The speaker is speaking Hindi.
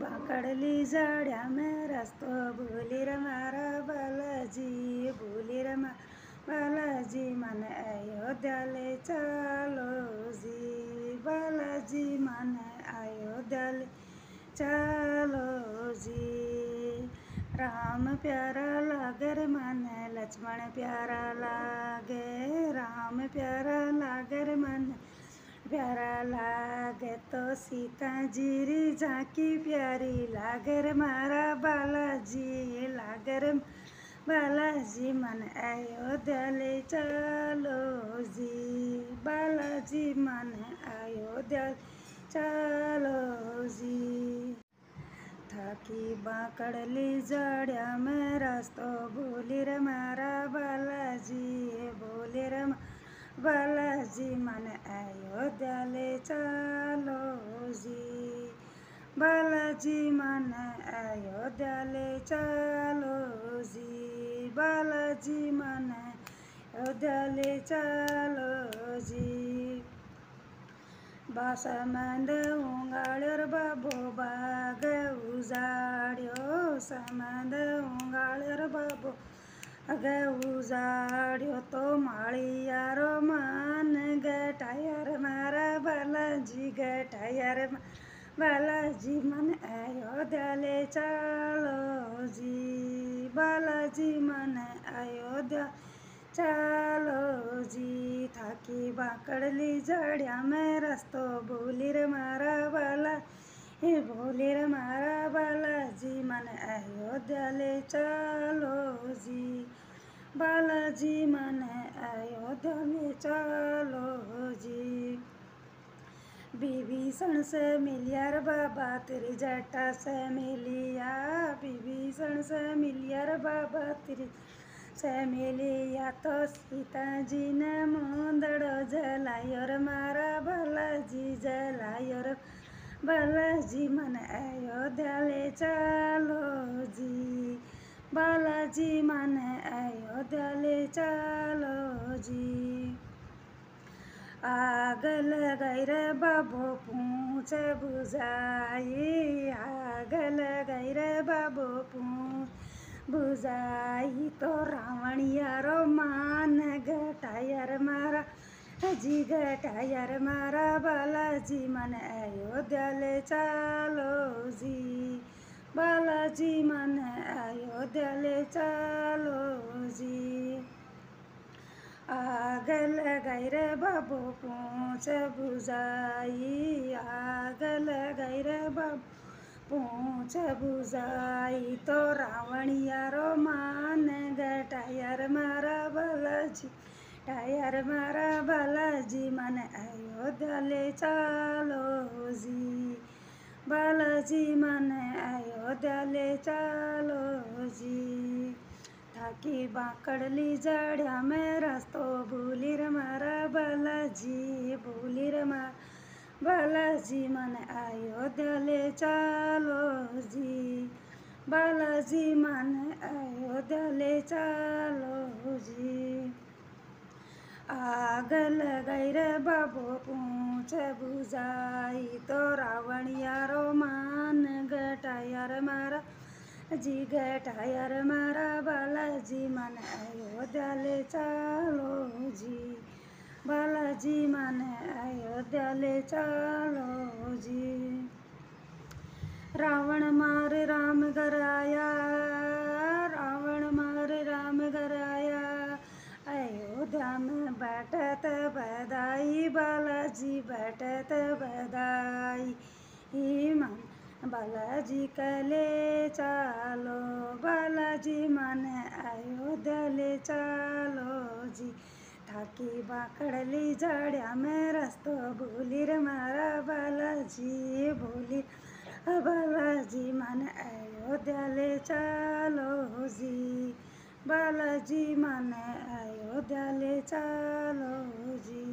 बाकड़ली जड़िया में रस्तो भूली रे मारा बालाजी, भूली रे बालाजी मन अयोध्या ले चलो जी, बालाजी मन अयोध्या ले चलो जी। राम प्यारा लागे रे मन लक्ष्मण प्यारा लागे, राम प्यारा लागे रे मन प्यारा लागे तो सीता जीरी झांकी प्यारी लागे रे मारा बालाजी, लागे रे बालाजी मन अयोध्या ले चलो जी, बालाजी मन अयोध्या चलो जी। थाकी बाकड़ली जड़िया में रास्तो भूली रे मारा बालाजी, भूली रे बालाजी मन अयोध्या ले चलो जी, बालाजी मन अयोध्या ले चलो जी, बालाजी मन अयोध्या ले चलो जी। बासमंद उंगाड़ बाबो बाग उजाड़्यो, समंद उंगाड़ बाबो बाग उजाड़्यो तो माळियारो मान गटाया रे मारा बालाजी, गटाया रे बालाजी मन अयोध्या ले चलो जी, बालाजी मन अयोध्या चलो जी। थाकी बाकड़ली जड़िया में रस्तो भूली रे मारा बाला, भूली रे मारा बालाजी मन अयोध्या ले चलो जी, बालाजी मन अयोध्या ले चलो जी। विभीषण से मिलिया रे बाबा तेरी जटा से मिलिया, विभीषण से मिलिया रे बाबा तेरी से मिलिया तो सीता जी ने मुंदड़ो जलायो रे मारा बालाजी, जलायो रे बालाजी मन अयोध्या ले चलो जी, बालाजी मन अयोध्या ले चलो जी। आग लगाई रे बाबो पूछ बुझाई, आग लगाई रे बाबो पूछ बुझाई तो रावणिया रो मान गटाया रे मारा जी, गटाया रे मारा बालाजी मन अयोध्या ले चलो जी, बालाजी मन अयोध्या ले चलो जी। आग लगाई रे बाबो पूछ बुझाई, आग लगाई रे बाबो पूछ बुझाई तो रावणिया रो मान गटाया रे मारा बालाजी, गटाया रे मारा बालाजी मन अयोध्या ले चलो जी, बालाजी मन अयोध्या ले चलो जी। थाकी बाकड़ली जड़िया में रास्तो भूली रे मारा बालाजी, भूली रे मारा बालाजी मन अयोध्या ले चलो जी, बालाजी मन अयोध्या ले चलो जी। आग लगाई रे बाबो पूछ बुझाई तो रावणिया रो मान गटाया रे मारा जी, गटाया रे मारा बालाजी मन अयोध्या ले चलो जी, बालाजी मन अयोध्या ले चलो जी। रावण मारे राम गराया, रावण मारे राम गराया, अयोध्या में बैठत बधाई बालाजी, बैठत बधाई मन बालाजी कले चलो, बालाजी मन अयोध्या ले चलो जी। थाकी बाकड़ली जड़िया में रस्तो भूली रे मारा बालाजी, भूली बालाजी मन अयोध्या ले चलो जी, बालाजी मन अयोध्या ले चलो जी।